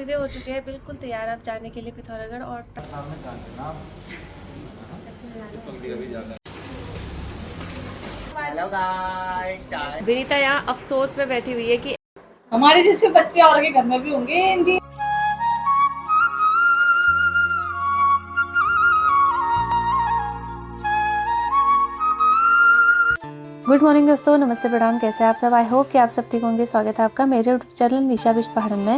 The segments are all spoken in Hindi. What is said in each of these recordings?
पतिदेव हो चुके हैं बिल्कुल तैयार अब जाने के लिए पिथौरागढ़। और विनीता यहाँ अफसोस में बैठी हुई है कि हमारे जैसे बच्चे और के घर में भी होंगे इनकी। गुड मॉर्निंग दोस्तों, नमस्ते, प्रणाम। कैसे आप सब? आई होप कि आप सब ठीक होंगे। स्वागत है आपका मेरे यूट्यूब चैनल निशा बिष्ट पहाड़न में।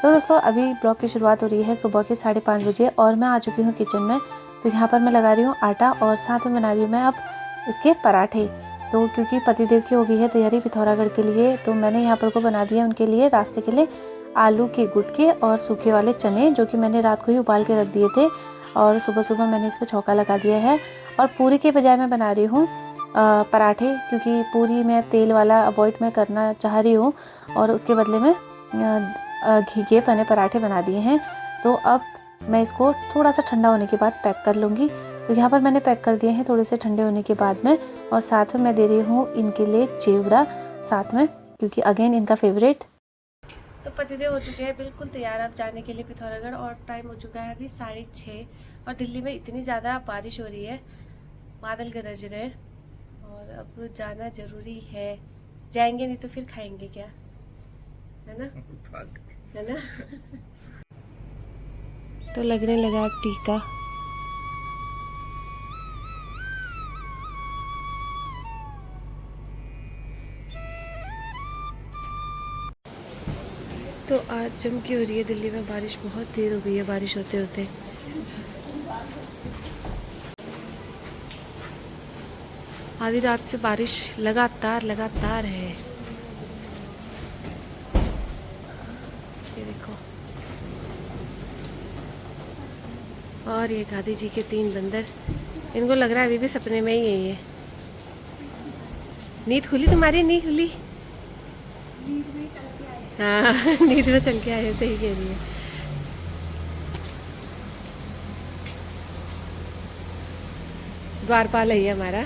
तो दोस्तों अभी ब्लॉग की शुरुआत हो रही है सुबह के 5:30 बजे और मैं आ चुकी हूँ किचन में। तो यहाँ पर मैं लगा रही हूँ आटा और साथ में बना रही हूँ मैं अब इसके पराठे। तो क्योंकि पतिदेव की हो गई है तैयारी पिथौरागढ़ के लिए, तो मैंने यहाँ पर को बना दिया उनके लिए रास्ते के लिए आलू के गुटके और सूखे वाले चने, जो कि मैंने रात को ही उबाल के रख दिए थे और सुबह सुबह मैंने इस पर छौंका लगा दिया है। और पूरी के बजाय मैं बना रही हूँ पराठे, क्योंकि पूरी मैं तेल वाला अवॉइड मैं करना चाह रही हूँ और उसके बदले में घी के मैंने पराठे बना दिए हैं। तो अब मैं इसको थोड़ा सा ठंडा होने के बाद पैक कर लूँगी। तो यहाँ पर मैंने पैक कर दिए हैं थोड़े से ठंडे होने के बाद में। और साथ में मैं दे रही हूँ इनके लिए चिवड़ा साथ में, क्योंकि अगेन इनका फेवरेट। तो पतिदेव हो चुके हैं बिल्कुल तैयार अब जाने के लिए पिथौरागढ़ और टाइम हो चुका है अभी 6:30। और दिल्ली में इतनी ज़्यादा बारिश हो रही है, बादल गरज रहे हैं और अब जाना ज़रूरी है। जाएंगे नहीं तो फिर खाएंगे क्या, है ना? है ना? तो लगने लगा अब टीका। तो आज चमकी हो रही है दिल्ली में बारिश, बहुत देर हो गई है बारिश होते होते। आधी रात से बारिश लगातार है। ये देखो, और ये गांधी जी के 3 बंदर, इनको लग रहा है अभी भी सपने में ही है ये। नींद खुली तुम्हारी? नहीं खुली? हाँ नींद में चल के आए, सही कह रही है। द्वारपाल है हमारा।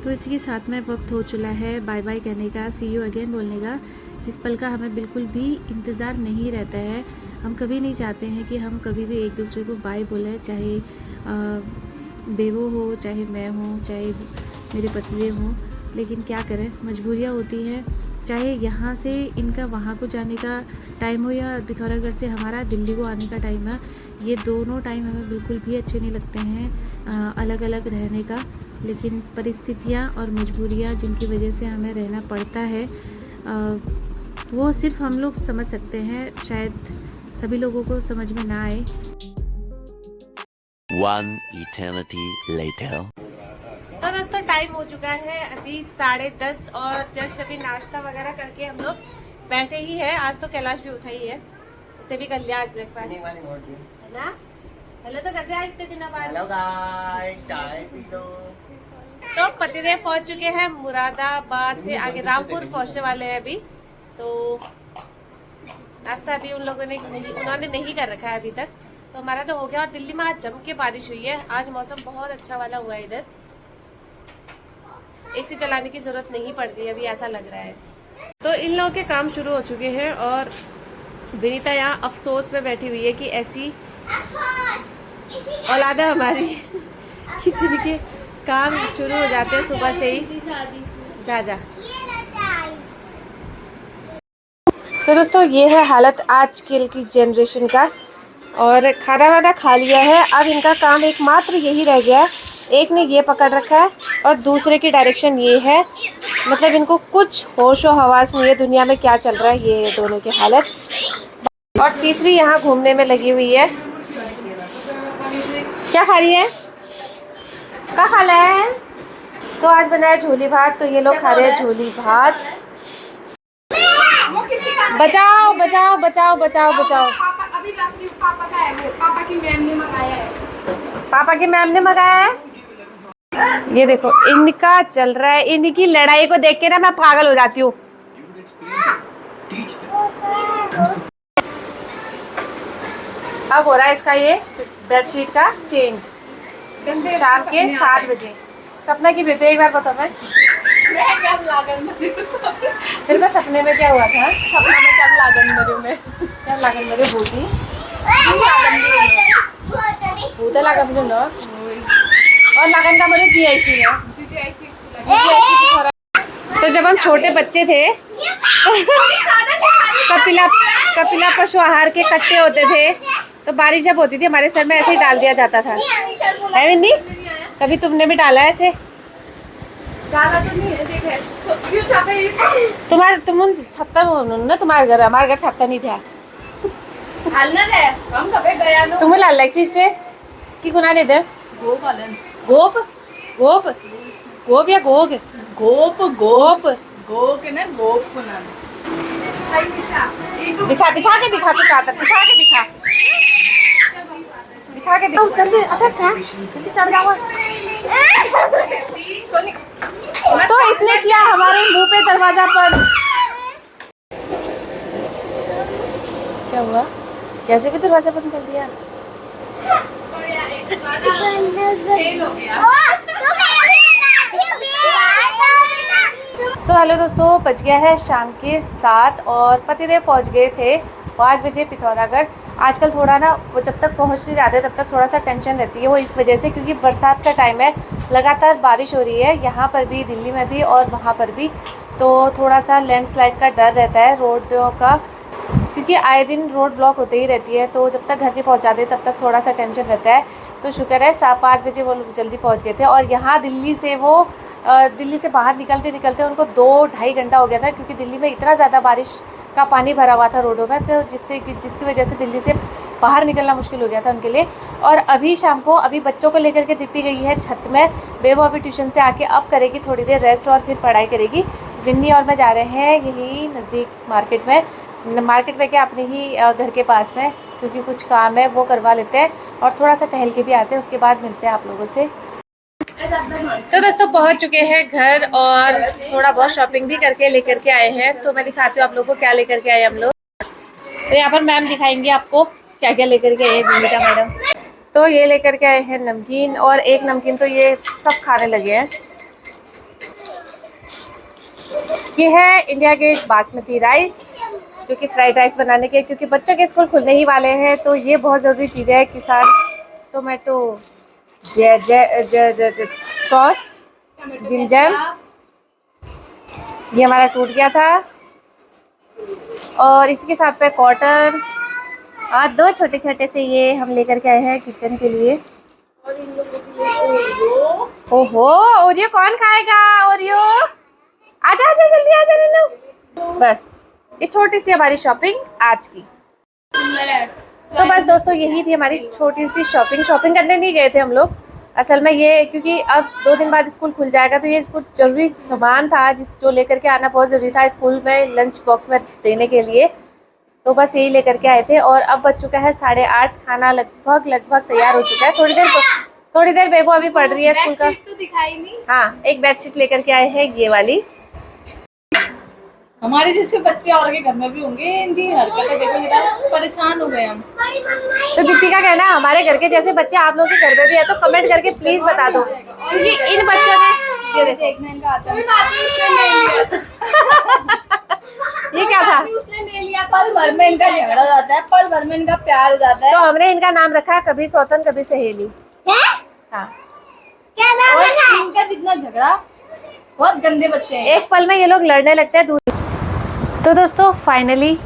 तो इसी के साथ में वक्त हो चला है बाय बाय कहने का, सी यू अगेन बोलने का, जिस पल का हमें बिल्कुल भी इंतज़ार नहीं रहता है। हम कभी नहीं चाहते हैं कि हम कभी भी एक दूसरे को बाय बोलें, चाहे बेवो हो, चाहे मैं हूँ, चाहे मेरे पतिदेव हों। लेकिन क्या करें, मजबूरियाँ होती हैं। चाहे यहाँ से इनका वहाँ को जाने का टाइम हो या पिथौरागढ़ से हमारा दिल्ली को आने का टाइम है, ये दोनों टाइम हमें बिल्कुल भी अच्छे नहीं लगते हैं अलग अलग रहने का। लेकिन परिस्थितियाँ और मजबूरियाँ जिनकी वजह से हमें रहना पड़ता है, वो सिर्फ हम लोग समझ सकते हैं, शायद सभी लोगों को समझ में ना आए। One eternity later. तो दोस्तों टाइम हो चुका है अभी 10:30 और जस्ट अभी नाश्ता वगैरह करके हम लोग बैठे ही है। आज तो कैलाश भी उठा ही है, उसने भी कर लिया आज ब्रेकफास्ट, है ना? हेलो तो कर दिया इतने दिनों बाद। हेलो गाइस, चाय पी लो। तो पतिदेव पहुंच चुके हैं मुरादाबाद से आगे रामपुर पहुंचने वाले हैं अभी। तो नाश्ता अभी उन्होंने नहीं कर रखा है अभी तक। तो हमारा तो हो गया। और दिल्ली में आज जम के बारिश हुई है, आज मौसम बहुत अच्छा वाला हुआ है। इधर एसी चलाने की जरूरत नहीं पड़ रही है अभी, ऐसा लग रहा है। तो इन लोगों के काम शुरू हो चुके हैं और विनीता यहाँ अफसोस में बैठी हुई है कि ऐसी औलाद है हमारी किचन के काम शुरू हो जाते हैं सुबह से ही। जा तो दोस्तों ये है हालत आजकल की जनरेशन का। और खाना वाना खा लिया है, अब इनका काम एकमात्र यही रह गया है। एक ने ये पकड़ रखा है और दूसरे की डायरेक्शन ये है, मतलब इनको कुछ होशो हवास नहीं है दुनिया में क्या चल रहा है, ये है दोनों की हालत। और तीसरी यहाँ घूमने में लगी हुई है। क्या खा रही है? क्या खा रहा है? तो आज बनाया झोली भात, तो ये लोग खा रहे हैं झोली भात। बचाओ बचाओ बचाओ बचाओ बचाओ। पापा का है वो, पापा की मैम ने मंगाया है। पापा की मैम ने मंगाया है। ये देखो इनका चल रहा है, इनकी लड़ाई को देख के ना मैं पागल हो जाती हूँ। अब हो रहा है इसका ये बेडशीट का चेंज। शाम के 7 बजे। सपना की बेटी एक बार बताओ मैं क्या लागन मरी तेरे को सपने में क्या हुआ था? सपना में क्या लागन मरी मैं क्या लागन मेरे भूती भूत लागन मुझे ना और लागन का मुझे GIC में GIC की थोड़ा। तो जब हम छोटे बच्चे थे कपिला पशु आहार के कट्टे होते थे, तो बारिश जब होती थी हमारे सर में ऐसे ही डाल दिया जाता था, है विन्नी? कभी तुमने भी डाला है ऐसे? डाला तो नहीं है, देख क्यों चाहते हैं तुम छत्ता ना, तुम्हारे घर, हमारे घर छत्ता नहीं था। डालना है हम कभी गया ना तुम्हें लाल लाइक चीज से की गुना दे दे गोप वालन गोप गोप गोप या गोग गोप गोप गोप के ना गोप बना बिछा बिछा के दिखा, तू चादर बिछा के दिखा, बिछा के दिखा, जल्दी अटक जल्दी चढ़ जाओ। तो इसने किया हमारे मुंह पे दरवाजा पर। क्या हुआ? कैसे भी दरवाजा बंद कर दिया? हेलो दोस्तों, बज गया है शाम के 7 और पतिदेव पहुंच गए थे 5 बजे पिथौरागढ़। आजकल थोड़ा ना वो जब तक पहुंच नहीं जाते तब तक थोड़ा सा टेंशन रहती है, वो इस वजह से क्योंकि बरसात का टाइम है, लगातार बारिश हो रही है यहाँ पर भी, दिल्ली में भी और वहाँ पर भी। तो थोड़ा सा लैंडस्लाइड का डर रहता है रोडों का, क्योंकि आए दिन रोड ब्लॉक होते ही रहती है। तो जब तक घर नहीं पहुँचाते तब तक थोड़ा सा टेंशन रहता है। तो शुक्र है 5 बजे वो लोग जल्दी पहुँच गए थे। और यहाँ दिल्ली से बाहर निकलते निकलते उनको 2-2.5 घंटा हो गया था, क्योंकि दिल्ली में इतना ज़्यादा बारिश का पानी भरा हुआ था रोडों में, तो जिसकी वजह से दिल्ली से बाहर निकलना मुश्किल हो गया था उनके लिए। और अभी शाम को बच्चों को लेकर के दीपी गई है छत में। बेबो अभी ट्यूशन से आके अब करेगी थोड़ी देर रेस्ट और फिर पढ़ाई करेगी। विन्नी और मैं जा रहे हैं यही नज़दीक मार्केट में क्या, अपने ही घर के पास में, क्योंकि कुछ काम है वो करवा लेते हैं और थोड़ा सा टहल के भी आते हैं। उसके बाद मिलते हैं आप लोगों से। तो दोस्तों पहुंच चुके हैं घर और थोड़ा बहुत शॉपिंग भी करके लेकर के आए हैं। तो मैं दिखाती हूँ आप लोगों को क्या लेकर के आए हम लोग। तो यहाँ पर मैम दिखाएंगे आपको क्या क्या लेकर के आए हैं भूमिका मैडम। तो ये लेकर के आए हैं नमकीन, और एक नमकीन तो ये सब खाने लगे हैं। ये है इंडिया गेट बासमती राइस, जो कि फ्राइड राइस बनाने के, क्योंकि बच्चों के स्कूल खुलने ही वाले हैं तो ये बहुत ज़रूरी चीज़ है। किसान टोमेटो सॉस, जिंजर, ये हमारा टूट गया था। और इसके साथ में कॉटन और 2 छोटे छोटे से ये हम लेकर के आए हैं किचन के लिए। ओहो, ओरियो कौन खाएगा? ओरियो आजा आजा जल्दी आजा नन्नू। बस ये छोटी सी हमारी शॉपिंग आज की। तो बस दोस्तों यही थी हमारी छोटी सी शॉपिंग करने नहीं गए थे हम लोग असल में, ये क्योंकि अब 2 दिन बाद स्कूल खुल जाएगा, तो ये कुछ ज़रूरी सामान था जो लेकर के आना बहुत ज़रूरी था स्कूल में लंच बॉक्स में देने के लिए। तो बस यही लेकर के आए थे। और अब बज चुका है 8:30, खाना लगभग तैयार हो चुका है। थोड़ी देर बेबो अभी पढ़ रही है स्कूल का। तो दिखाई नहीं। हाँ, एक बेडशीट लेकर के आए हैं ये वाली। हमारे जैसे बच्चे और के घर में भी होंगे, इनकी हरकतें देखो, जरा परेशान हो गए हम। तो दीपिका कहना हमारे घर के जैसे बच्चे आप लोगों के घर में भी है, तो कमेंट करके प्लीज बता दो, क्योंकि इन बच्चों ने ये देखना इनका आता है। ये क्या था? उसने ले लिया, पल भर में इनका झगड़ा हो जाता है, पल भर में इनका प्यार हो जाता है। तो हमने इनका नाम रखा है कभी सौतन कभी सहेली। हाँ, क्या नाम है इनका? जितना झगड़ा, बहुत गंदे बच्चे हैं। एक पल में ये लोग लड़ने लगते हैं दूर। तो दोस्तों फाइनली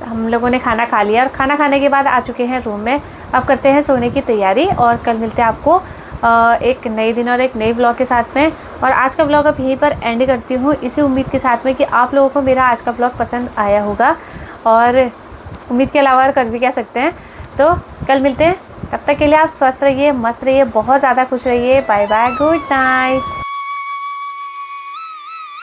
हम लोगों ने खाना खा लिया, और खाना खाने के बाद आ चुके हैं रूम में। अब करते हैं सोने की तैयारी, और कल मिलते हैं आपको एक नए दिन और एक नए व्लॉग के साथ में। और आज का व्लॉग अब यहीं पर एंड करती हूँ, इसी उम्मीद के साथ में कि आप लोगों को मेरा आज का व्लॉग पसंद आया होगा, और उम्मीद के अलावा और कर भी कह सकते हैं। तो कल मिलते हैं, तब तक के लिए आप स्वस्थ रहिए, मस्त रहिए, बहुत ज़्यादा खुश रहिए। Bye bye, good night.